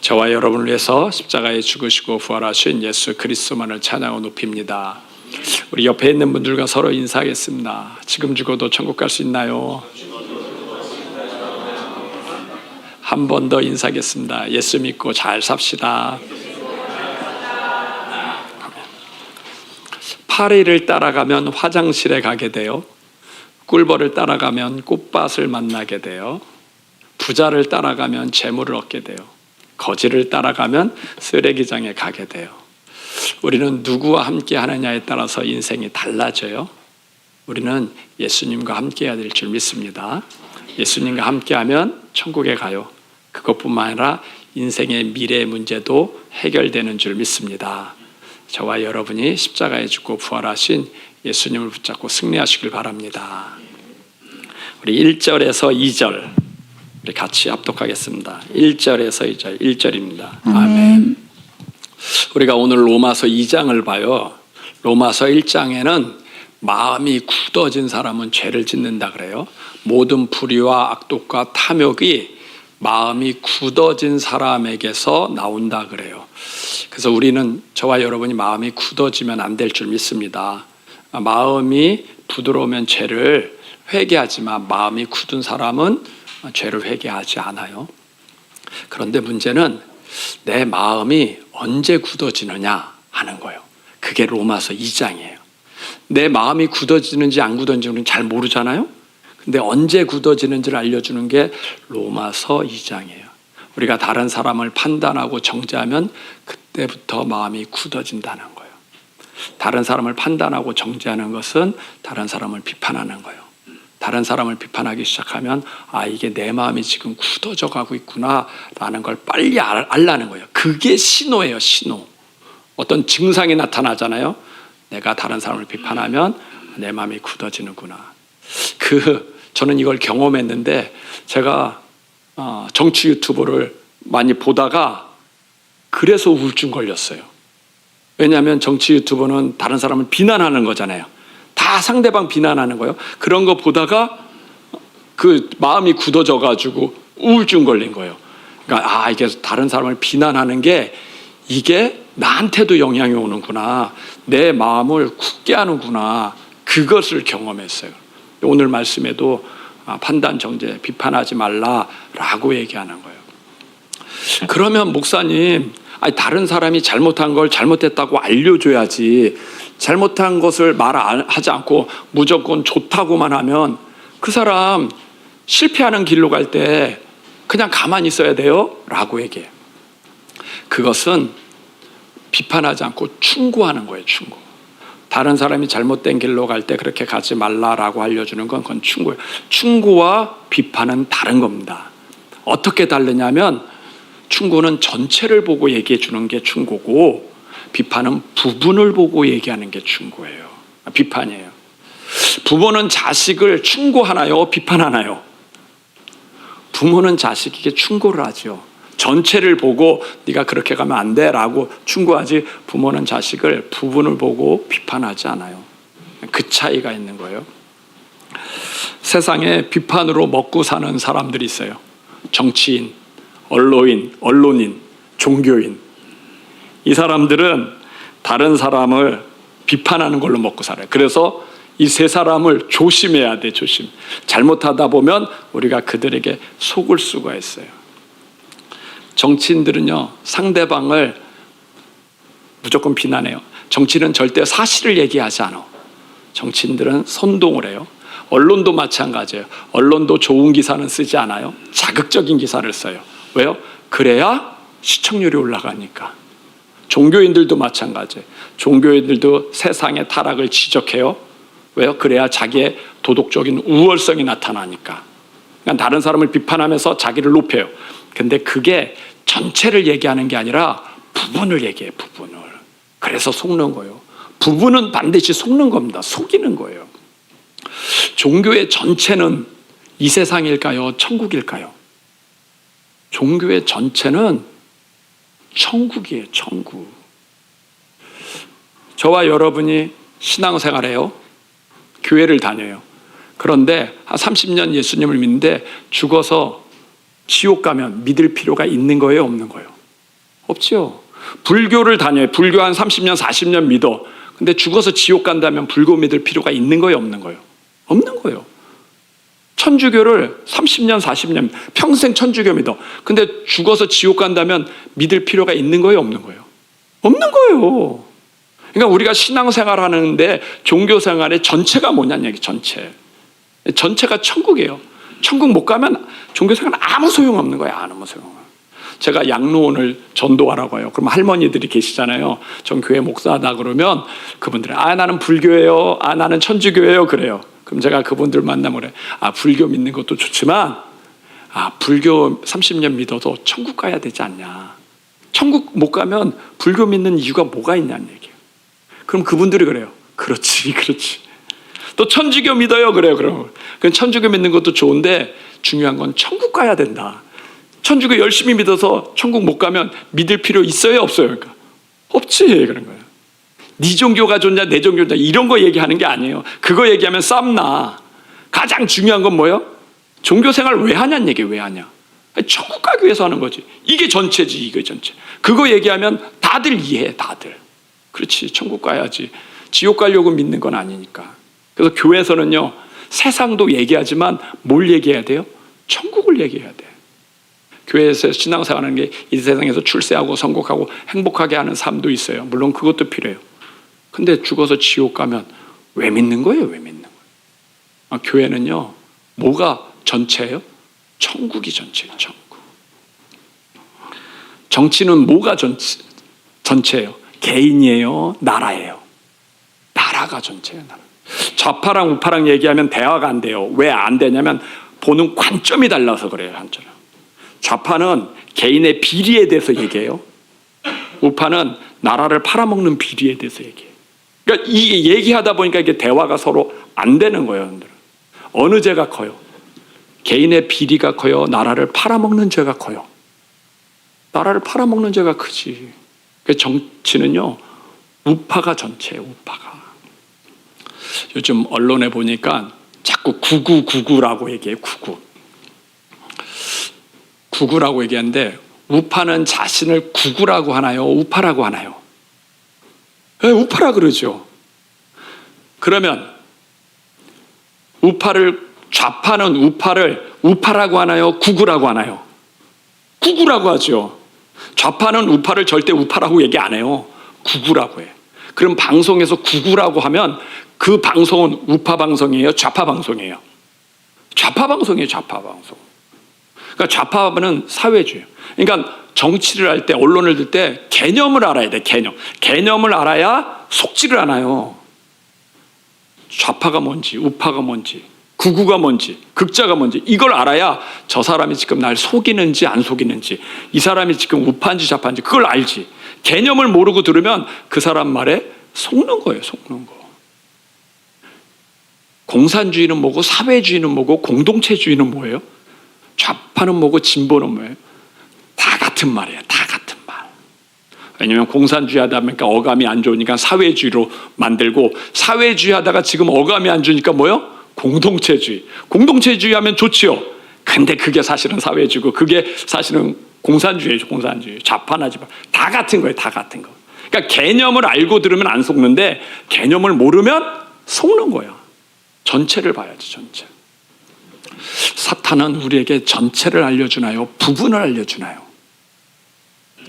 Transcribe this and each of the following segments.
저와 여러분을 위해서 십자가에 죽으시고 부활하신 예수 그리스도만을 찬양하고 높입니다. 우리 옆에 있는 분들과 서로 인사하겠습니다. 지금 죽어도 천국 갈 수 있나요? 한 번 더 인사하겠습니다. 예수 믿고 잘 삽시다. 파리를 따라가면 화장실에 가게 돼요. 꿀벌을 따라가면 꽃밭을 만나게 돼요. 부자를 따라가면 재물을 얻게 돼요. 거지를 따라가면 쓰레기장에 가게 돼요. 우리는 누구와 함께 하느냐에 따라서 인생이 달라져요. 우리는 예수님과 함께 해야 될 줄 믿습니다. 예수님과 함께하면 천국에 가요. 그것뿐만 아니라 인생의 미래 문제도 해결되는 줄 믿습니다. 저와 여러분이 십자가에 죽고 부활하신 예수님을 붙잡고 승리하시길 바랍니다. 우리 1절에서 2절 우리 같이 합독하겠습니다. 1절에서 2절 1절입니다. 아멘. 우리가 오늘 로마서 2장을 봐요. 로마서 1장에는 마음이 굳어진 사람은 죄를 짓는다 그래요. 모든 불의와 악독과 탐욕이 마음이 굳어진 사람에게서 나온다 그래요. 그래서 우리는 저와 여러분이 마음이 굳어지면 안 될 줄 믿습니다. 마음이 부드러우면 죄를 회개하지만 마음이 굳은 사람은 죄를 회개하지 않아요. 그런데 문제는 내 마음이 언제 굳어지느냐 하는 거예요. 그게 로마서 2장이에요. 내 마음이 굳어지는지 안 굳어지는지 잘 모르잖아요. 근데 언제 굳어지는지를 알려주는 게 로마서 2장이에요. 우리가 다른 사람을 판단하고 정죄하면 그때부터 마음이 굳어진다는 거예요. 다른 사람을 판단하고 정죄하는 것은 다른 사람을 비판하는 거예요. 다른 사람을 비판하기 시작하면 이게 내 마음이 지금 굳어져 가고 있구나 라는 걸 빨리 알라는 거예요. 그게 신호예요. 신호. 어떤 증상이 나타나잖아요. 내가 다른 사람을 비판하면 내 마음이 굳어지는구나. 저는 이걸 경험했는데 제가 정치 유튜브를 많이 보다가 그래서 우울증 걸렸어요. 왜냐하면 정치 유튜브는 다른 사람을 비난하는 거잖아요. 다 상대방 비난하는 거예요. 그런 거 보다가 그 마음이 굳어져 가지고 우울증 걸린 거예요. 그러니까 이게 다른 사람을 비난하는 게 이게 나한테도 영향이 오는구나. 내 마음을 굳게 하는구나. 그것을 경험했어요. 오늘 말씀에도 판단, 정죄, 비판하지 말라라고 얘기하는 거예요. 그러면 목사님, 다른 사람이 잘못한 걸 잘못했다고 알려줘야지. 잘못한 것을 말하지 않고 무조건 좋다고만 하면 그 사람 실패하는 길로 갈 때 그냥 가만히 있어야 돼요? 라고 얘기해요. 그것은 비판하지 않고 충고하는 거예요. 충고. 다른 사람이 잘못된 길로 갈 때 그렇게 가지 말라라고 알려주는 건 그건 충고예요. 충고와 비판은 다른 겁니다. 어떻게 다르냐면 충고는 전체를 보고 얘기해 주는 게 충고고 비판은 부분을 보고 얘기하는 게 충고예요. 비판이에요. 부모는 자식을 충고하나요? 비판하나요? 부모는 자식에게 충고를 하죠. 전체를 보고 네가 그렇게 가면 안 돼 라고 충고하지 부모는 자식을 부분을 보고 비판하지 않아요. 그 차이가 있는 거예요. 세상에 비판으로 먹고 사는 사람들이 있어요. 정치인, 언론인, 종교인. 이 사람들은 다른 사람을 비판하는 걸로 먹고 살아요. 그래서 이 세 사람을 조심해야 돼. 조심. 잘못하다 보면 우리가 그들에게 속을 수가 있어요. 정치인들은요, 상대방을 무조건 비난해요. 정치인은 절대 사실을 얘기하지 않아. 정치인들은 선동을 해요. 언론도 마찬가지예요. 언론도 좋은 기사는 쓰지 않아요. 자극적인 기사를 써요. 왜요? 그래야 시청률이 올라가니까. 종교인들도 마찬가지예요. 종교인들도 세상의 타락을 지적해요. 왜요? 그래야 자기의 도덕적인 우월성이 나타나니까. 그러니까 다른 사람을 비판하면서 자기를 높여요. 근데 그게 전체를 얘기하는 게 아니라 부분을 얘기해요. 부분을. 그래서 속는 거예요. 부분은 반드시 속는 겁니다. 속이는 거예요. 종교의 전체는 이 세상일까요? 천국일까요? 종교의 전체는 천국이에요. 천국. 저와 여러분이 신앙생활해요. 교회를 다녀요. 그런데 한 30년 예수님을 믿는데 죽어서 지옥 가면 믿을 필요가 있는 거예요? 없는 거예요? 없죠. 불교를 다녀요. 불교 한 30년, 40년 믿어. 근데 죽어서 지옥 간다면 불교 믿을 필요가 있는 거예요, 없는 거예요? 없는 거예요. 천주교를 30년, 40년 평생 천주교 믿어. 근데 죽어서 지옥 간다면 믿을 필요가 있는 거예요, 없는 거예요? 없는 거예요. 그러니까 우리가 신앙생활 하는데 종교생활의 전체가 뭐냐는 얘기, 전체가 천국이에요. 천국 못 가면 종교생활은 아무 소용없는 거예요. 아무 소용없는. 제가 양로원을 전도하라고 해요. 그럼 할머니들이 계시잖아요. 전 교회 목사하다 그러면 그분들이 나는 불교예요. 나는 천주교예요. 그래요. 그럼 제가 그분들 만나면 그래. 불교 믿는 것도 좋지만 불교 30년 믿어도 천국 가야 되지 않냐. 천국 못 가면 불교 믿는 이유가 뭐가 있냐는 얘기예요. 그럼 그분들이 그래요. 그렇지. 또 천주교 믿어요. 그래요. 그럼 천주교 믿는 것도 좋은데 중요한 건 천국 가야 된다. 천주교 열심히 믿어서 천국 못 가면 믿을 필요 있어요, 없어요? 그러니까 없지. 그런 거예요. 네 종교가 좋냐, 내 종교가 좋냐 이런 거 얘기하는 게 아니에요. 그거 얘기하면 쌈나. 가장 중요한 건 뭐예요? 종교 생활 왜 하냐는 얘기예요. 왜 하냐? 천국 가기 위해서 하는 거지. 이게 전체지. 이게 전체. 그거 얘기하면 다들 이해해. 다들. 그렇지. 천국 가야지. 지옥 가려고 믿는 건 아니니까. 그래서 교회에서는요, 세상도 얘기하지만 뭘 얘기해야 돼요? 천국을 얘기해야 돼. 교회에서 신앙생활하는 게 이 세상에서 출세하고 성공하고 행복하게 하는 삶도 있어요. 물론 그것도 필요해요. 근데 죽어서 지옥 가면 왜 믿는 거예요? 왜 믿는 거예요? 교회는요, 뭐가 전체예요? 천국이 전체예요. 천국. 정치는 뭐가 전체예요? 개인이에요? 나라예요? 나라가 전체예요. 나라. 좌파랑 우파랑 얘기하면 대화가 안 돼요. 왜 안 되냐면 보는 관점이 달라서 그래요. 한쪽은. 좌파는 개인의 비리에 대해서 얘기해요. 우파는 나라를 팔아먹는 비리에 대해서 얘기해요. 그러니까 이게 얘기하다 보니까 이게 대화가 서로 안 되는 거예요. 어느 죄가 커요? 개인의 비리가 커요? 나라를 팔아먹는 죄가 커요? 나라를 팔아먹는 죄가 크지. 정치는요, 우파가 전체예요. 우파가. 요즘 언론에 보니까 자꾸 9999라고 얘기해요. 99라고 얘기하는데 우파는 자신을 구구라고 하나요? 우파라고 하나요? 네, 우파라 그러죠. 그러면 좌파는 우파를 우파라고 하나요? 구구라고 하나요? 구구라고 하죠. 좌파는 우파를 절대 우파라고 얘기 안 해요. 구구라고 해요. 그럼 방송에서 구구라고 하면 그 방송은 우파 방송이에요? 좌파 방송이에요? 좌파 방송이에요. 좌파 방송. 그러니까 좌파는 사회주의. 그러니까 정치를 할 때, 언론을 들 때 개념을 알아야 돼. 개념을 알아야 속지를 않아요. 좌파가 뭔지, 우파가 뭔지, 구구가 뭔지, 극자가 뭔지 이걸 알아야 저 사람이 지금 날 속이는지 안 속이는지, 이 사람이 지금 우파인지 좌파인지 그걸 알지. 개념을 모르고 들으면 그 사람 말에 속는 거예요. 속는 거. 공산주의는 뭐고, 사회주의는 뭐고, 공동체주의는 뭐예요? 좌파는 뭐고 진보는 뭐예요? 다 같은 말이에요. 다 같은 말. 왜냐하면 공산주의 하다 보니까 어감이 안 좋으니까 사회주의로 만들고, 사회주의 하다가 지금 어감이 안 좋으니까 뭐예요? 공동체주의. 공동체주의 하면 좋지요. 근데 그게 사실은 사회주의고 그게 사실은 공산주의죠. 공산주의. 좌파나 지파 다 같은 거예요. 다 같은 거. 그러니까 개념을 알고 들으면 안 속는데 개념을 모르면 속는 거야. 전체를 봐야지. 전체. 사탄은 우리에게 전체를 알려주나요? 부분을 알려주나요?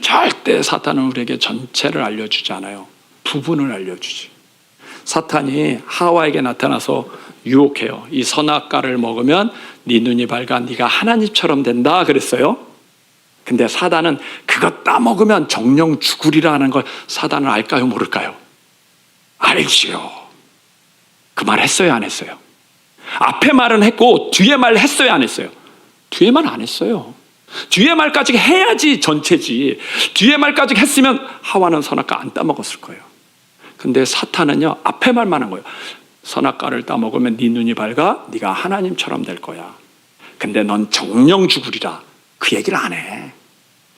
절대 사탄은 우리에게 전체를 알려주지 않아요. 부분을 알려주지. 사탄이 하와에게 나타나서 유혹해요. 이 선악과를 먹으면 네 눈이 밝아 네가 하나님처럼 된다 그랬어요. 근데 사단은 그거 따먹으면 정령 죽으리라 하는 걸 사단은 알까요? 모를까요? 알지요. 그 말 했어요? 안 했어요? 앞에 말은 했고 뒤에 말 했어요? 안 했어요? 뒤에 말 안 했어요. 뒤에 말까지 해야지 전체지. 뒤에 말까지 했으면 하와는 선악과 안 따먹었을 거예요. 근데 사탄은요, 앞에 말만 한 거예요. 선악과를 따먹으면 네 눈이 밝아 네가 하나님처럼 될 거야. 근데 넌 정령 죽으리라. 그 얘기를 안 해.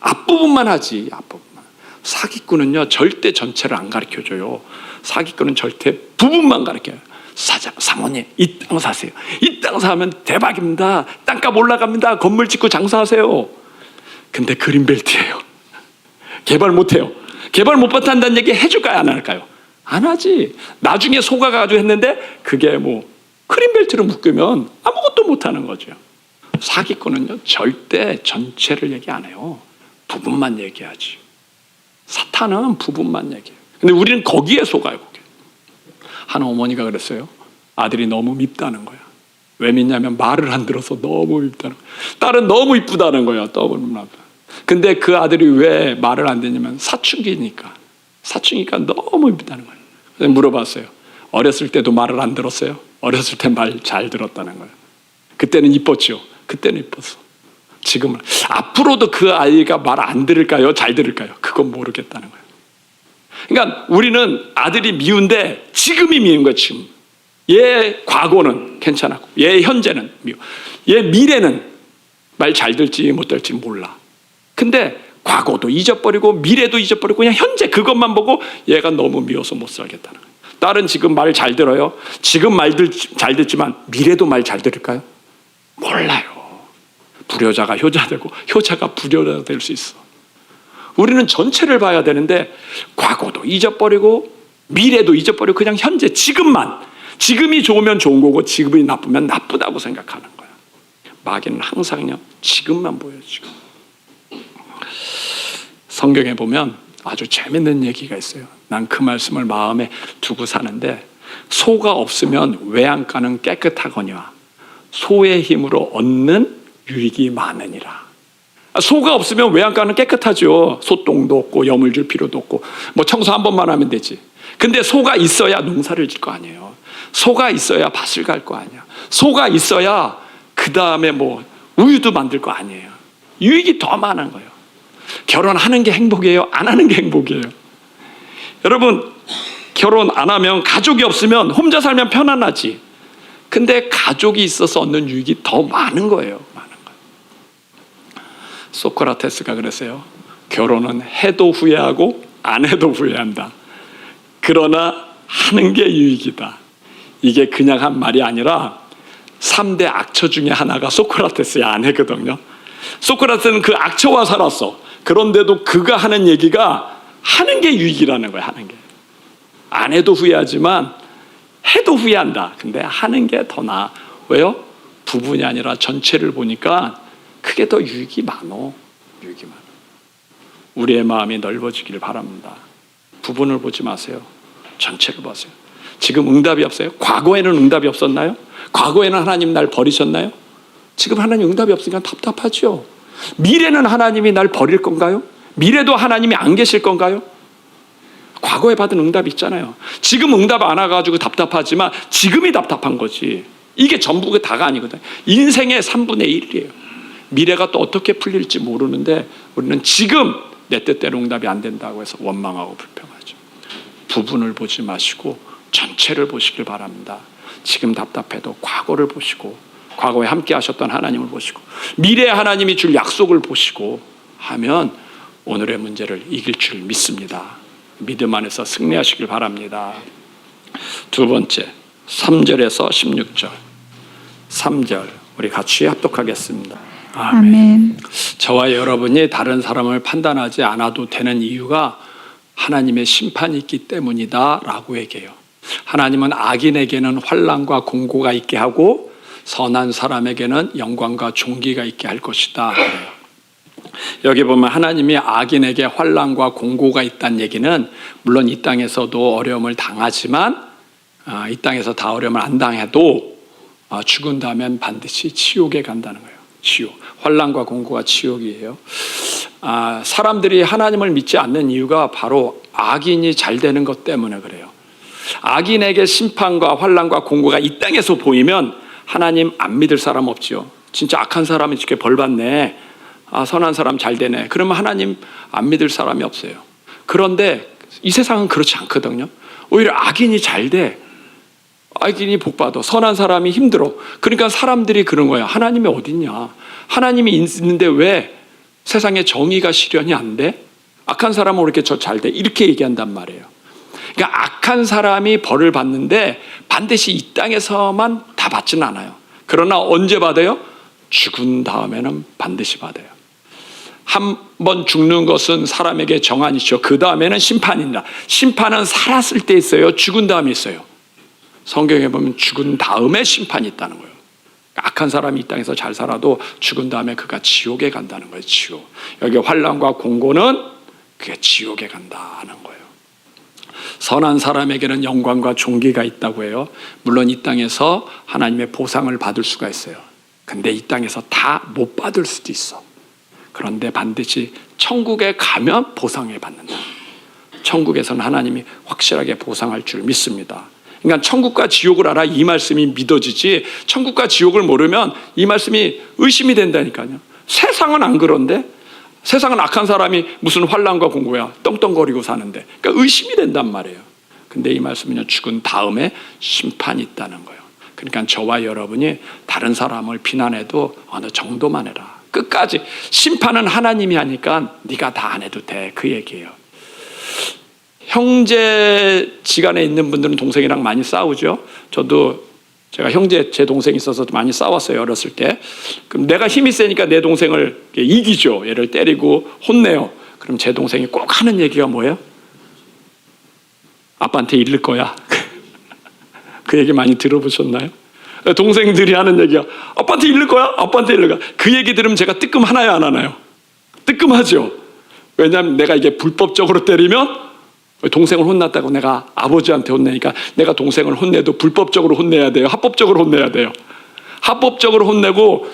앞부분만 하지. 앞부분만. 사기꾼은요, 절대 전체를 안 가르쳐줘요. 사기꾼은 절대 부분만 가르쳐요. 사모님, 이 땅 사세요. 이 땅 사면 대박입니다. 땅값 올라갑니다. 건물 짓고 장사하세요. 근데 그린벨트예요. 개발 못해요. 개발 못한다는 얘기 해줄까요? 안 할까요? 안 하지. 나중에 속아가지고 했는데 그게 뭐 크림벨트로 묶으면 아무것도 못하는 거죠. 사기꾼은요 절대 전체를 얘기 안 해요. 부분만 얘기하지. 사탄은 부분만 얘기해요. 근데 우리는 거기에 속아요. 거기에. 한 어머니가 그랬어요. 아들이 너무 밉다는 거야. 왜 밉냐면 말을 안 들어서 너무 밉다는 거야. 딸은 너무 이쁘다는 거야. 근데 그 아들이 왜 말을 안 듣냐면 사춘기니까 너무 이쁘다는 거예요. 그래서 물어봤어요. 어렸을 때도 말을 안 들었어요? 어렸을 때 말 잘 들었다는 거예요. 그때는 이뻤죠. 그때는 이뻤어. 지금은 앞으로도 그 아이가 말 안 들을까요? 잘 들을까요? 그건 모르겠다는 거예요. 그러니까 우리는 아들이 미운데 지금이 미운 거예요. 지금. 얘 과거는 괜찮았고 얘 현재는 미워. 얘 미래는 말 잘 들지 못 들지 몰라. 근데 과거도 잊어버리고 미래도 잊어버리고 그냥 현재 그것만 보고 얘가 너무 미워서 못 살겠다는 거예요. 딸은 지금 말 잘 들어요. 지금 잘 듣지만 미래도 말 잘 들을까요? 몰라요. 불효자가 효자되고 효자가 불효자가 될 수 있어. 우리는 전체를 봐야 되는데 과거도 잊어버리고 미래도 잊어버리고 그냥 현재 지금이 좋으면 좋은 거고 지금이 나쁘면 나쁘다고 생각하는 거야. 마귀는 항상요 지금만 보여요. 지금. 성경에 보면 아주 재밌는 얘기가 있어요. 난 그 말씀을 마음에 두고 사는데 소가 없으면 외양간은 깨끗하거니와 소의 힘으로 얻는 유익이 많으니라. 소가 없으면 외양간은 깨끗하죠. 소똥도 없고 여물 줄 필요도 없고 뭐 청소 한 번만 하면 되지. 근데 소가 있어야 농사를 질 거 아니에요. 소가 있어야 밭을 갈 거 아니야. 소가 있어야 그 다음에 뭐 우유도 만들 거 아니에요. 유익이 더 많은 거예요. 결혼하는 게 행복이에요? 안 하는 게 행복이에요? 여러분 결혼 안 하면 가족이 없으면 혼자 살면 편안하지. 근데 가족이 있어서 얻는 유익이 더 많은 거예요. 소크라테스가 그랬어요. 결혼은 해도 후회하고 안 해도 후회한다. 그러나 하는 게 유익이다. 이게 그냥 한 말이 아니라 3대 악처 중에 하나가 소크라테스의 아내거든요. 소크라테스는 그 악처와 살았어. 그런데도 그가 하는 얘기가 하는 게 유익이라는 거예요. 하는 게. 안 해도 후회하지만 해도 후회한다. 근데 하는 게 더 나아. 왜요? 부분이 아니라 전체를 보니까 그게 더 유익이 많어. 유익이 많아. 우리의 마음이 넓어지기를 바랍니다. 부분을 보지 마세요. 전체를 보세요. 지금 응답이 없어요? 과거에는 응답이 없었나요? 과거에는 하나님 날 버리셨나요? 지금 하나님 응답이 없으니까 답답하죠. 미래는 하나님이 날 버릴 건가요? 미래도 하나님이 안 계실 건가요? 과거에 받은 응답이 있잖아요. 지금 응답 안 와가지고 답답하지만 지금이 답답한 거지. 이게 전부가 다가 아니거든. 인생의 3분의 1이에요. 미래가 또 어떻게 풀릴지 모르는데 우리는 지금 내 뜻대로 응답이 안 된다고 해서 원망하고 불평하죠. 부분을 보지 마시고 전체를 보시길 바랍니다. 지금 답답해도 과거를 보시고 과거에 함께 하셨던 하나님을 보시고 미래의 하나님이 줄 약속을 보시고 하면 오늘의 문제를 이길 줄 믿습니다. 믿음 안에서 승리하시길 바랍니다. 두 번째 3절에서 16절 3절 우리 같이 합독하겠습니다. 아멘. 저와 여러분이 다른 사람을 판단하지 않아도 되는 이유가 하나님의 심판이 있기 때문이다 라고 얘기해요. 하나님은 악인에게는 환난과 공고가 있게 하고 선한 사람에게는 영광과 존귀가 있게 할 것이다 그래요. 여기 보면 하나님이 악인에게 환난과 공고가 있다는 얘기는 물론 이 땅에서도 어려움을 당하지만 이 땅에서 다 어려움을 안 당해도 죽은 다음엔 반드시 지옥에 간다는 거예요. 지옥. 환난과 공고가 지옥이에요. 사람들이 하나님을 믿지 않는 이유가 바로 악인이 잘 되는 것 때문에 그래요. 악인에게 심판과 환난과 공고가 이 땅에서 보이면 하나님 안 믿을 사람 없지요. 진짜 악한 사람이 이렇게 벌 받네. 선한 사람 잘 되네. 그러면 하나님 안 믿을 사람이 없어요. 그런데 이 세상은 그렇지 않거든요. 오히려 악인이 잘 돼. 악인이 복 받아. 선한 사람이 힘들어. 그러니까 사람들이 그런 거야. 하나님이 어딨냐. 하나님이 있는데 왜 세상에 정의가 실현이 안 돼? 악한 사람은 왜 이렇게 저 잘 돼? 이렇게 얘기한단 말이에요. 그러니까 악한 사람이 벌을 받는데 반드시 이 땅에서만 다 받지는 않아요. 그러나 언제 받아요? 죽은 다음에는 반드시 받아요. 한 번 죽는 것은 사람에게 정한이죠. 그 다음에는 심판입니다. 심판은 살았을 때 있어요? 죽은 다음에 있어요? 성경에 보면 죽은 다음에 심판이 있다는 거예요. 악한 사람이 이 땅에서 잘 살아도 죽은 다음에 그가 지옥에 간다는 거예요. 지옥. 여기 환난과 공고는 그게 지옥에 간다는 거예요. 선한 사람에게는 영광과 존귀가 있다고 해요. 물론 이 땅에서 하나님의 보상을 받을 수가 있어요. 근데 이 땅에서 다 못 받을 수도 있어. 그런데 반드시 천국에 가면 보상을 받는다. 천국에서는 하나님이 확실하게 보상할 줄 믿습니다. 그러니까 천국과 지옥을 알아 이 말씀이 믿어지지, 천국과 지옥을 모르면 이 말씀이 의심이 된다니까요. 세상은 안 그런데, 세상은 악한 사람이 무슨 환난과 공고야 떵떵거리고 사는데, 그러니까 의심이 된단 말이에요. 근데 이 말씀은요, 죽은 다음에 심판이 있다는 거예요. 그러니까 저와 여러분이 다른 사람을 비난해도 어느 정도만 해라. 끝까지. 심판은 하나님이 하니까 네가 다 안 해도 돼, 그 얘기예요. 형제지간에 있는 분들은 동생이랑 많이 싸우죠. 저도 제가 제 동생이 있어서 많이 싸웠어요, 어렸을 때. 그럼 내가 힘이 세니까 내 동생을 이기죠. 얘를 때리고 혼내요. 그럼 제 동생이 꼭 하는 얘기가 뭐예요? 아빠한테 잃을 거야. 그 얘기 많이 들어보셨나요? 동생들이 하는 얘기가 아빠한테 잃을 거야? 아빠한테 잃을 거야. 그 얘기 들으면 제가 뜨끔하나요, 안 하나요? 뜨끔하죠. 왜냐하면 내가 이게 불법적으로 때리면 동생을 혼났다고 내가 아버지한테 혼내니까 내가 동생을 혼내도 불법적으로 혼내야 돼요? 합법적으로 혼내야 돼요? 합법적으로 혼내고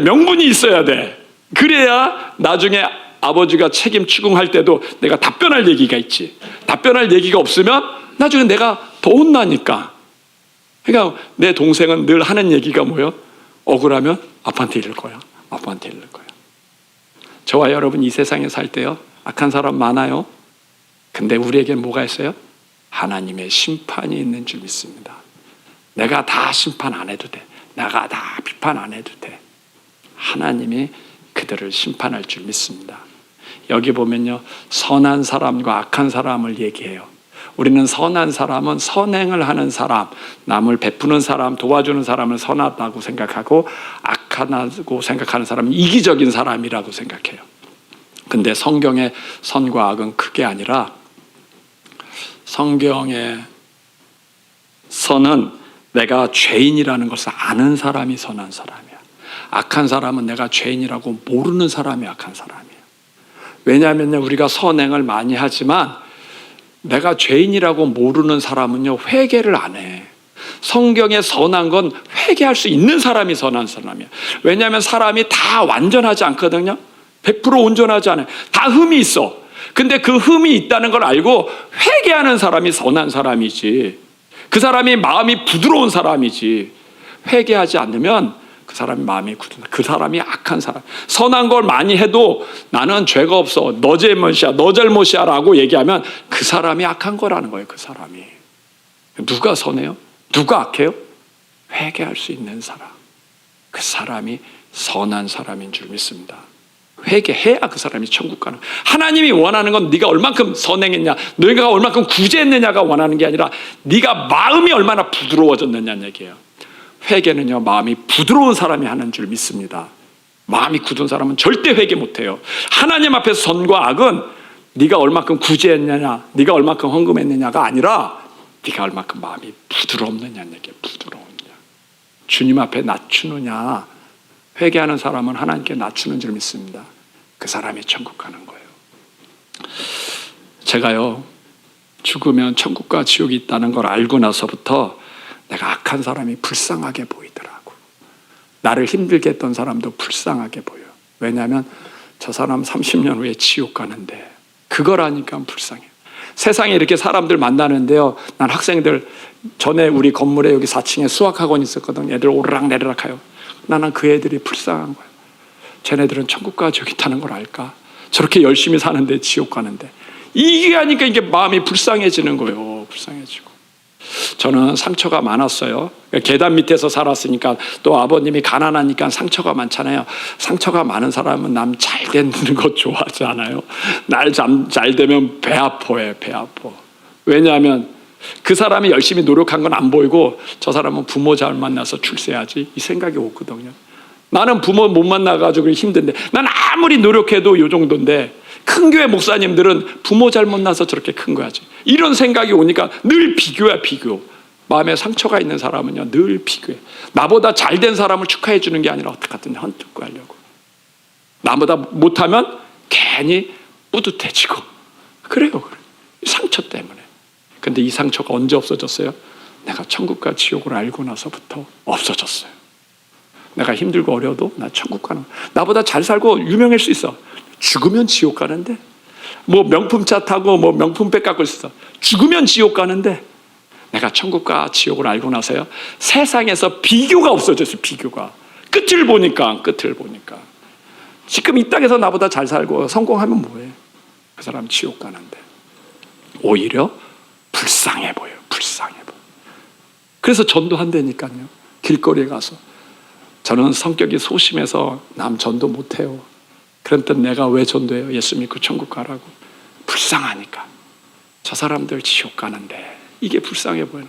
명분이 있어야 돼. 그래야 나중에 아버지가 책임 추궁할 때도 내가 답변할 얘기가 있지. 답변할 얘기가 없으면 나중에 내가 더 혼나니까. 그러니까 내 동생은 늘 하는 얘기가 뭐예요? 억울하면 아빠한테 이럴 거야. 아빠한테 이럴 거야. 저와 여러분 이 세상에 살 때요, 악한 사람 많아요. 근데 우리에게는 뭐가 있어요? 하나님의 심판이 있는 줄 믿습니다. 내가 다 심판 안 해도 돼. 내가 다 비판 안 해도 돼. 하나님이 그들을 심판할 줄 믿습니다. 여기 보면요, 선한 사람과 악한 사람을 얘기해요. 우리는 선한 사람은 선행을 하는 사람, 남을 베푸는 사람, 도와주는 사람을 선하다고 생각하고, 악하다고 생각하는 사람은 이기적인 사람이라고 생각해요. 근데 성경의 선과 악은 그게 아니라, 성경의 선은 내가 죄인이라는 것을 아는 사람이 선한 사람이야. 악한 사람은 내가 죄인이라고 모르는 사람이 악한 사람이야. 왜냐하면 우리가 선행을 많이 하지만 내가 죄인이라고 모르는 사람은요, 회개를 안 해. 성경에 선한 건 회개할 수 있는 사람이 선한 사람이야. 왜냐하면 사람이 다 완전하지 않거든요. 100% 온전하지 않아요. 다 흠이 있어. 근데 그 흠이 있다는 걸 알고 회개하는 사람이 선한 사람이지. 그 사람이 마음이 부드러운 사람이지. 회개하지 않으면 그 사람이 마음이 굳은, 그 사람이 악한 사람. 선한 걸 많이 해도 나는 죄가 없어, 너 잘못이야, 너 잘못이야 라고 얘기하면 그 사람이 악한 거라는 거예요. 그 사람이. 누가 선해요? 누가 악해요? 회개할 수 있는 사람. 그 사람이 선한 사람인 줄 믿습니다. 회개해야 그 사람이 천국 가는. 하나님이 원하는 건 네가 얼만큼 선행했냐, 너희가 얼만큼 구제했느냐가 원하는 게 아니라 네가 마음이 얼마나 부드러워졌느냐는 얘기예요. 회개는요, 마음이 부드러운 사람이 하는 줄 믿습니다. 마음이 굳은 사람은 절대 회개 못해요. 하나님 앞에서 선과 악은 네가 얼만큼 구제했느냐, 네가 얼만큼 헌금했느냐가 아니라 네가 얼만큼 마음이 부드럽느냐는 얘기예요. 부드러우냐, 주님 앞에 낮추느냐. 회개하는 사람은 하나님께 낮추는 줄 믿습니다. 그 사람이 천국 가는 거예요. 제가요, 죽으면 천국과 지옥이 있다는 걸 알고 나서부터 내가 악한 사람이 불쌍하게 보이더라고. 나를 힘들게 했던 사람도 불쌍하게 보여. 왜냐하면 저 사람 30년 후에 지옥 가는데 그걸 아니까 불쌍해. 세상에 이렇게 사람들 만나는데요, 난 학생들, 전에 우리 건물에 여기 4층에 수학학원 있었거든. 애들 오르락내리락 해요. 나는 그 애들이 불쌍한 거예요. 쟤네들은 천국과 지옥이 있다는 걸 알까? 저렇게 열심히 사는데 지옥 가는데. 이게 하니까 이게 마음이 불쌍해지는 거예요. 불쌍해지고. 저는 상처가 많았어요. 계단 밑에서 살았으니까, 또 아버님이 가난하니까 상처가 많잖아요. 상처가 많은 사람은 남 잘 되는 거 좋아하지 않아요. 날 잘 되면 배 아파해, 배 아파. 왜냐하면 그 사람이 열심히 노력한 건 안 보이고 저 사람은 부모 잘 만나서 출세하지 이 생각이 오거든요. 나는 부모 못 만나가지고 힘든데, 난 아무리 노력해도 요 정도인데, 큰 교회 목사님들은 부모 잘못 나서 저렇게 큰 거야지. 이런 생각이 오니까 늘 비교야, 비교. 마음에 상처가 있는 사람은요, 늘 비교해. 나보다 잘된 사람을 축하해 주는 게 아니라 어떻게든 헌뜩고 하려고. 나보다 못하면 괜히 뿌듯해지고. 그래요. 상처 때문에. 근데 이 상처가 언제 없어졌어요? 내가 천국과 지옥을 알고 나서부터 없어졌어요. 내가 힘들고 어려워도 나 천국 가는, 나보다 잘 살고 유명할 수 있어. 죽으면 지옥 가는데, 뭐 명품차 타고 뭐 명품백 갖고 있어. 죽으면 지옥 가는데, 내가 천국과 지옥을 알고 나서요, 세상에서 비교가 없어졌어요. 비교가. 끝을 보니까. 지금 이 땅에서 나보다 잘 살고 성공하면 뭐해? 그 사람 지옥 가는데. 오히려 불쌍해 보여요. 불쌍해 보여. 그래서 전도한다니까요. 길거리에 가서. 저는 성격이 소심해서 남 전도 못해요. 그랬더니 내가 왜 전도해요? 예수 믿고 천국 가라고. 불쌍하니까. 저 사람들 지옥 가는데. 이게 불쌍해 보여요.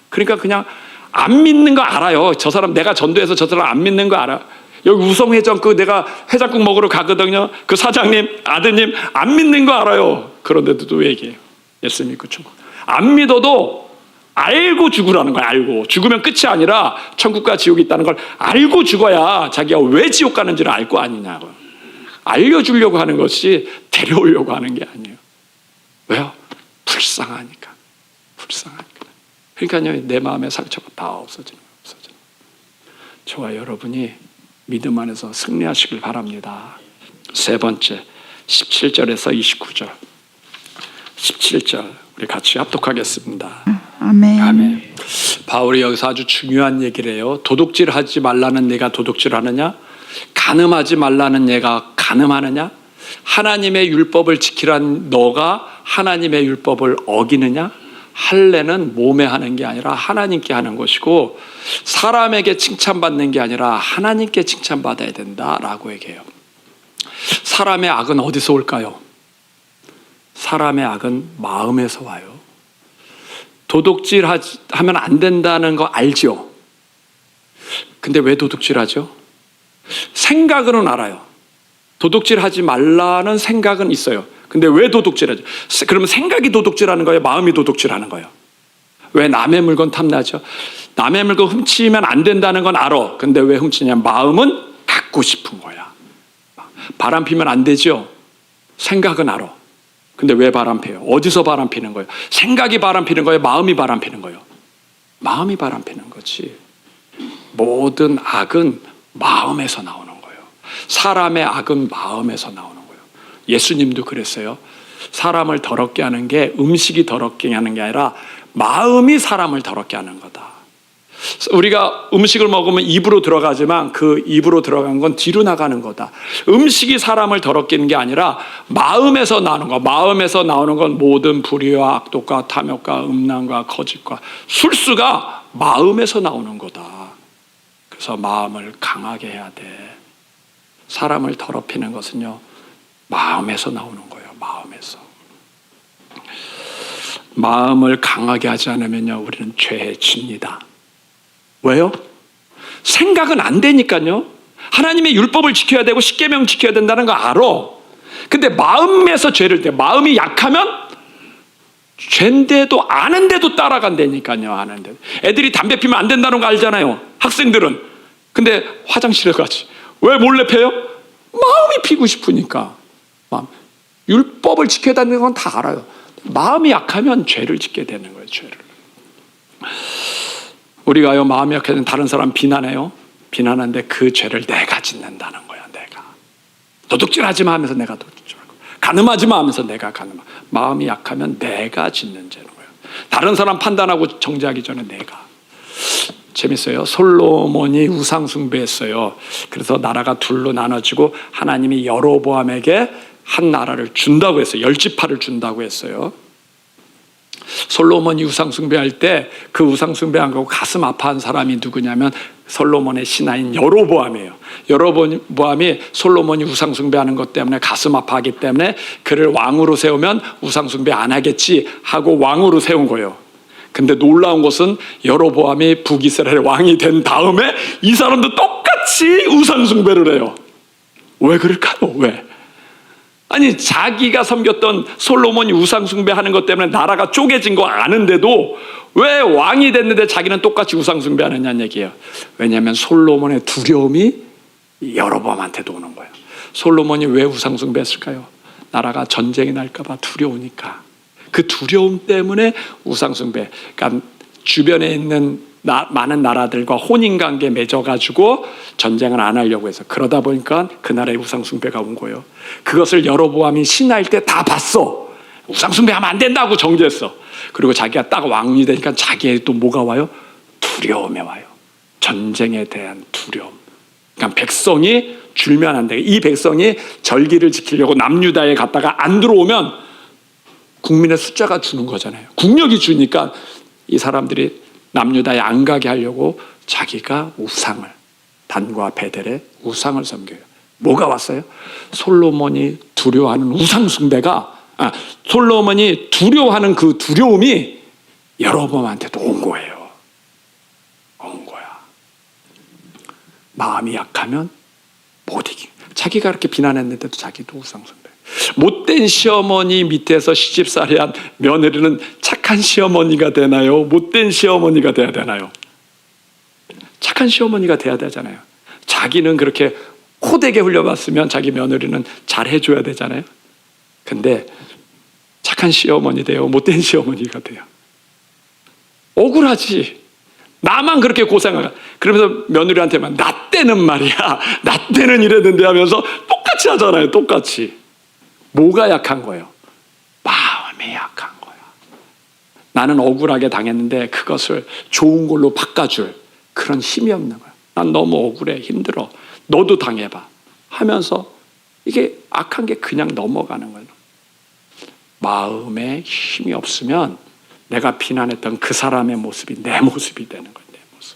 그러니까 그냥 안 믿는 거 알아요. 저 사람 내가 전도해서 저 사람 안 믿는 거 알아. 여기 우성회장 내가 해장국 먹으러 가거든요. 그 사장님, 아드님 안 믿는 거 알아요. 그런데도 또 얘기해요. 예수 믿고 천국. 안 믿어도 알고 죽으라는 거야. 알고. 죽으면 끝이 아니라 천국과 지옥이 있다는 걸 알고 죽어야 자기가 왜 지옥 가는지를 알 거 아니냐고. 알려주려고 하는 것이 데려오려고 하는 게 아니에요. 왜요? 불쌍하니까. 그러니까요, 내 마음의 상처가 다 없어지는 거예요. 저와 여러분이 믿음 안에서 승리하시길 바랍니다. 세 번째, 17절에서 29절. 17절 우리 같이 합독하겠습니다. 아멘. 바울이 여기서 아주 중요한 얘기를 해요. 도둑질하지 말라는 내가 도둑질하느냐? 간음하지 말라는 내가 간음하느냐? 하나님의 율법을 지키란 너가 하나님의 율법을 어기느냐? 할례는 몸에 하는 게 아니라 하나님께 하는 것이고, 사람에게 칭찬받는 게 아니라 하나님께 칭찬받아야 된다라고 얘기해요. 사람의 악은 어디서 올까요? 사람의 악은 마음에서 와요. 도둑질하면 안 된다는 거 알죠? 근데 왜 도둑질하죠? 생각으로는 알아요. 도둑질하지 말라는 생각은 있어요. 근데 왜 도둑질하죠? 그러면 생각이 도둑질하는 거예요? 마음이 도둑질하는 거예요? 왜 남의 물건 탐나죠? 남의 물건 훔치면 안 된다는 건 알아. 근데 왜 훔치냐? 마음은 갖고 싶은 거야. 바람 피면 안 되죠? 생각은 알아. 근데 왜 바람 피워요? 어디서 바람 피는 거예요? 생각이 바람 피는 거예요? 마음이 바람 피는 거예요? 마음이 바람 피는 거지. 모든 악은 마음에서 나오는 거예요. 사람의 악은 마음에서 나오는 거예요. 예수님도 그랬어요. 사람을 더럽게 하는 게 음식이 더럽게 하는 게 아니라 마음이 사람을 더럽게 하는 거다. 우리가 음식을 먹으면 입으로 들어가지만 그 입으로 들어간 건 뒤로 나가는 거다. 음식이 사람을 더럽게 하는 게 아니라 마음에서 나오는 거. 마음에서 나오는 건 모든 불의와 악독과 탐욕과 음란과 거짓과 술수가 마음에서 나오는 거다. 그래서 마음을 강하게 해야 돼. 사람을 더럽히는 것은요, 마음에서 나오는 거예요. 마음에서. 마음을 강하게 하지 않으면요, 우리는 죄에 집니다. 왜요? 생각은 안 되니까요. 하나님의 율법을 지켜야 되고 십계명 지켜야 된다는 거 알아. 근데 마음에서 죄를 대. 마음이 약하면 죄인데도 아는데도 따라간다니까요. 아는데. 애들이 담배 피면 안 된다는 거 알잖아요. 학생들은. 근데 화장실에 가지. 왜 몰래 피워요? 마음이 피고 싶으니까. 마음. 율법을 지켜야 되는 건 다 알아요. 마음이 약하면 죄를 짓게 되는 거예요. 죄를. 우리가요, 마음이 약해서 다른 사람 비난해요. 비난하는데 그 죄를 내가 짓는다는 거야. 내가. 도둑질하지 마 하면서 내가 도둑질하고, 간음하지 마 하면서 내가 간음하고. 마음이 약하면 내가 짓는 죄는 거예요. 다른 사람 판단하고 정죄하기 전에 내가. 재밌어요. 솔로몬이 우상 숭배했어요. 그래서 나라가 둘로 나눠지고 하나님이 여로보암에게 한 나라를 준다고 했어요. 10지파를 준다고 했어요. 솔로몬이 우상 숭배할 때 그 우상 숭배한 거고 가슴 아파한 사람이 누구냐면 솔로몬의 신하인 여로보암이에요. 여로보암이 솔로몬이 우상 숭배하는 것 때문에 가슴 아파하기 때문에 그를 왕으로 세우면 우상 숭배 안 하겠지 하고 왕으로 세운 거예요. 근데 놀라운 것은 여로보암이 북이스라엘 왕이 된 다음에 이 사람도 똑같이 똑같이 우상숭배를 해요. 왜 그럴까요? 왜? 아니, 자기가 섬겼던 솔로몬이 우상숭배하는 것 때문에 나라가 쪼개진 거 아는데도 왜 왕이 됐는데 자기는 똑같이 우상숭배하느냐는 얘기예요. 왜냐하면 솔로몬의 두려움이 여로보암한테도 오는 거예요. 솔로몬이 왜 우상숭배했을까요? 나라가 전쟁이 날까 봐 두려우니까. 그 두려움 때문에 우상숭배. 그러니까 주변에 있는 많은 나라들과 혼인관계 맺어가지고 전쟁을 안 하려고 해서, 그러다 보니까 그 나라에 우상숭배가 온 거예요. 그것을 여로보암이 신하일 때 다 봤어. 우상숭배하면 안 된다고 정죄했어. 그리고 자기가 딱 왕이 되니까 자기의 또 뭐가 와요? 두려움이 와요. 전쟁에 대한 두려움. 그러니까 백성이 줄면 안 돼. 이 백성이 절기를 지키려고 남유다에 갔다가 안 들어오면 국민의 숫자가 주는 거잖아요. 국력이 주니까 이 사람들이 남유다에 안 가게 하려고 자기가 우상을, 단과 베델의 우상을 섬겨요. 뭐가 왔어요? 솔로몬이 두려워하는 우상숭배가, 솔로몬이 두려워하는 그 두려움이 여로보암한테도 온 거예요. 온 거야. 마음이 약하면 못 이기. 자기가 그렇게 비난했는데도 자기도 우상숭배. 못된 시어머니 밑에서 시집살이한 며느리는 착한 시어머니가 되나요? 못된 시어머니가 돼야 되나요? 착한 시어머니가 돼야 되잖아요. 자기는 그렇게 호되게 훈련받으면 자기 며느리는 잘해줘야 되잖아요. 근데 착한 시어머니 돼요? 못된 시어머니가 돼요? 억울하지. 나만 그렇게 고생하가. 그러면서 며느리한테만 나 때는 말이야, 나 때는 이랬는데 하면서 똑같이 하잖아요. 똑같이. 뭐가 약한 거예요? 마음이 약한 거야. 나는 억울하게 당했는데 그것을 좋은 걸로 바꿔줄 그런 힘이 없는 거야. 난 너무 억울해, 힘들어, 너도 당해봐 하면서 이게 악한 게 그냥 넘어가는 거예요. 마음에 힘이 없으면 내가 비난했던 그 사람의 모습이 내 모습이 되는 거예요. 내 모습.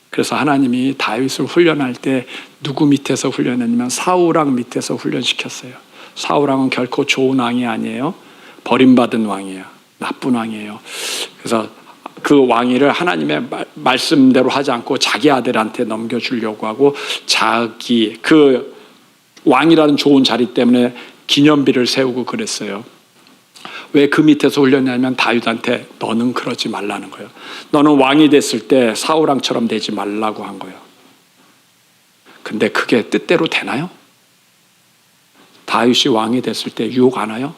그래서 하나님이 다윗을 훈련할 때 누구 밑에서 훈련했냐면 사울왕 밑에서 훈련시켰어요. 사울왕은 결코 좋은 왕이 아니에요. 버림받은 왕이에요. 나쁜 왕이에요. 그래서 그 왕위를 하나님의 말씀대로 하지 않고 자기 아들한테 넘겨주려고 하고, 자기 그 왕이라는 좋은 자리 때문에 기념비를 세우고 그랬어요. 왜 그 밑에서 훈련하냐면 다윗한테 너는 그러지 말라는 거예요. 너는 왕이 됐을 때 사울왕처럼 되지 말라고 한 거예요. 근데 그게 뜻대로 되나요? 다윗이 왕이 됐을 때 유혹 안 와요?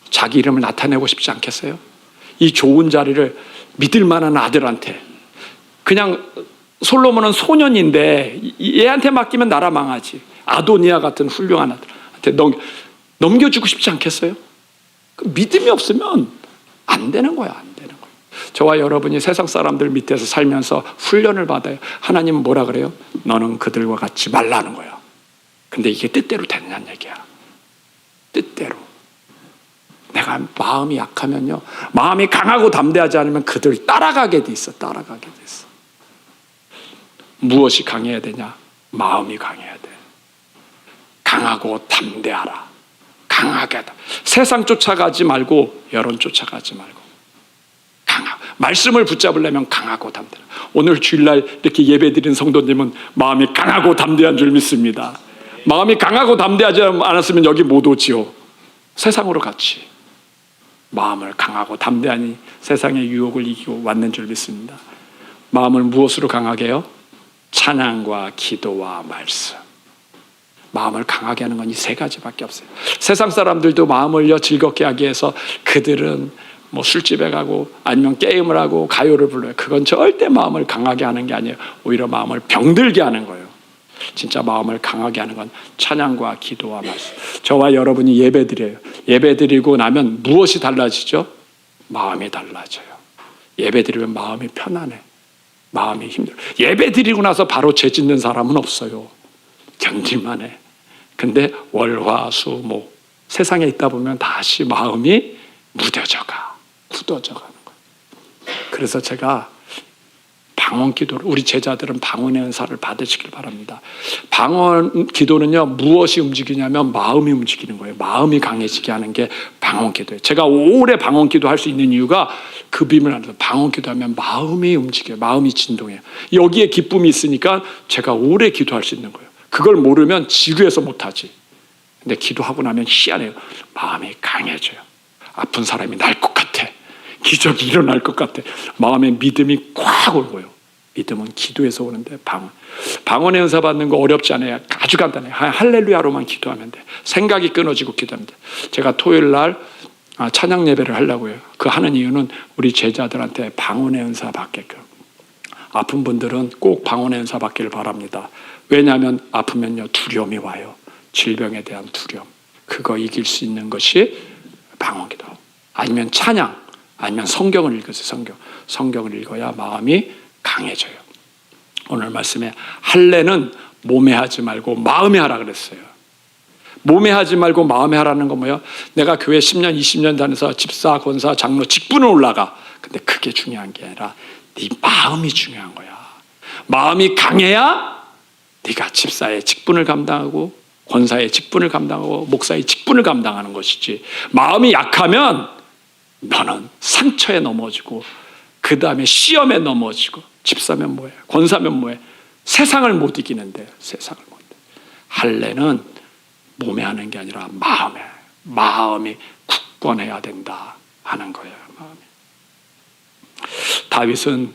자기 이름을 나타내고 싶지 않겠어요? 이 좋은 자리를 믿을 만한 아들한테. 그냥 솔로몬은 소년인데 얘한테 맡기면 나라 망하지. 아도니아 같은 훌륭한 아들한테 넘겨주고 싶지 않겠어요? 믿음이 없으면 안 되는 거야, 안 되는 거야. 저와 여러분이 세상 사람들 밑에서 살면서 훈련을 받아요. 하나님은 뭐라 그래요? 너는 그들과 같이 말라는 거야. 근데 이게 뜻대로 되느냐는 얘기야. 뜻대로. 내가 마음이 약하면요, 마음이 강하고 담대하지 않으면 그들 따라가게 돼 있어. 따라가게 돼 있어. 무엇이 강해야 되냐? 마음이 강해야 돼. 강하고 담대하라. 강하게 하다. 세상 쫓아가지 말고 여론 쫓아가지 말고 말씀을 붙잡으려면 강하고 담대하라. 오늘 주일날 이렇게 예배드린 성도님은 마음이 강하고 담대한 줄 믿습니다. 마음이 강하고 담대하지 않았으면 여기 못 오지요. 세상으로 같이 마음을 강하고 담대하니 세상의 유혹을 이기고 왔는 줄 믿습니다. 마음을 무엇으로 강하게 해요? 찬양과 기도와 말씀. 마음을 강하게 하는 건 이 세 가지밖에 없어요. 세상 사람들도 마음을요 즐겁게 하기 위해서 그들은 뭐 술집에 가고 아니면 게임을 하고 가요를 불러요. 그건 절대 마음을 강하게 하는 게 아니에요. 오히려 마음을 병들게 하는 거예요. 진짜 마음을 강하게 하는 건 찬양과 기도와 말씀. 저와 여러분이 예배드려요. 예배드리고 나면 무엇이 달라지죠? 마음이 달라져요. 예배드리면 마음이 편안해. 마음이 힘들어. 예배드리고 나서 바로 죄 짓는 사람은 없어요. 견딜만 해. 근데 월화수목 세상에 있다 보면 다시 마음이 무뎌져가, 굳어져 가는 거예요. 그래서 제가 방언 기도를, 우리 제자들은 방언의 은사를 받으시길 바랍니다. 방언 기도는요, 무엇이 움직이냐면 마음이 움직이는 거예요. 마음이 강해지게 하는 게 방언 기도예요. 제가 오래 방언 기도 할 수 있는 이유가 그 비밀을 알아요. 방언 기도하면 마음이 움직여요. 마음이 진동해요. 여기에 기쁨이 있으니까 제가 오래 기도할 수 있는 거예요. 그걸 모르면 지루해서 못하지. 근데 기도하고 나면 희한해요. 마음이 강해져요. 아픈 사람이 날 것 같아. 기적이 일어날 것 같아. 마음에 믿음이 꽉 오고요. 믿음은 기도에서 오는데 방언의 은사 받는 거 어렵지 않아요. 아주 간단해요. 할렐루야로만 기도하면 돼. 생각이 끊어지고 기도하면 돼. 제가 토요일 날 찬양 예배를 하려고 해요. 그 하는 이유는 우리 제자들한테 방언의 은사 받게끔. 아픈 분들은 꼭 방언의 은사 받기를 바랍니다. 왜냐하면 아프면요, 두려움이 와요. 질병에 대한 두려움. 그거 이길 수 있는 것이 방언 기도. 아니면 찬양, 아니면 성경을 읽으세요. 성경을 읽어야 마음이 강해져요. 오늘 말씀에 할례는 몸에 하지 말고 마음에 하라 그랬어요. 몸에 하지 말고 마음에 하라는 건 뭐예요? 내가 교회 10년, 20년 다녀서 집사, 권사, 장로 직분은 올라가. 근데 그게 중요한 게 아니라 네 마음이 중요한 거야. 마음이 강해야 네가 집사의 직분을 감당하고 권사의 직분을 감당하고 목사의 직분을 감당하는 것이지, 마음이 약하면 너는 상처에 넘어지고 그 다음에 시험에 넘어지고, 집사면 뭐해, 권사면 뭐해, 세상을 못 이기는데, 세상을 못. 할례는 몸에 하는 게 아니라 마음이 굳건해야 된다 하는 거예요. 마음이. 다윗은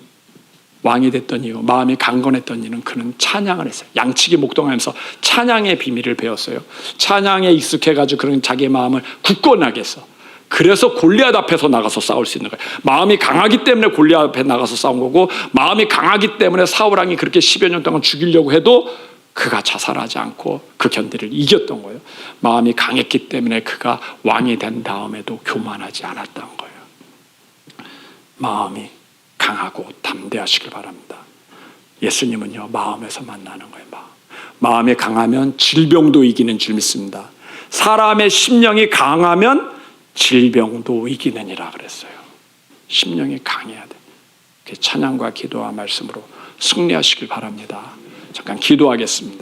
왕이 됐던 이유, 마음이 강건했던 이유는 그는 찬양을 했어요. 양치기 목동하면서 찬양의 비밀을 배웠어요. 찬양에 익숙해가지고 그런 자기의 마음을 굳건하게 했어. 그래서 골리앗 앞에서 나가서 싸울 수 있는 거예요. 마음이 강하기 때문에 골리앗 앞에 나가서 싸운 거고, 마음이 강하기 때문에 사울 왕이 그렇게 10여 년 동안 죽이려고 해도 그가 자살하지 않고 그 견디를 이겼던 거예요. 마음이 강했기 때문에 그가 왕이 된 다음에도 교만하지 않았던 거예요. 마음이 강하고 담대하시길 바랍니다. 예수님은요, 마음에서 만나는 거예요. 마음이 강하면 질병도 이기는 줄 믿습니다. 사람의 심령이 강하면 질병도 이기느니라 그랬어요. 심령이 강해야 돼. 찬양과 기도와 말씀으로 승리하시길 바랍니다. 잠깐 기도하겠습니다.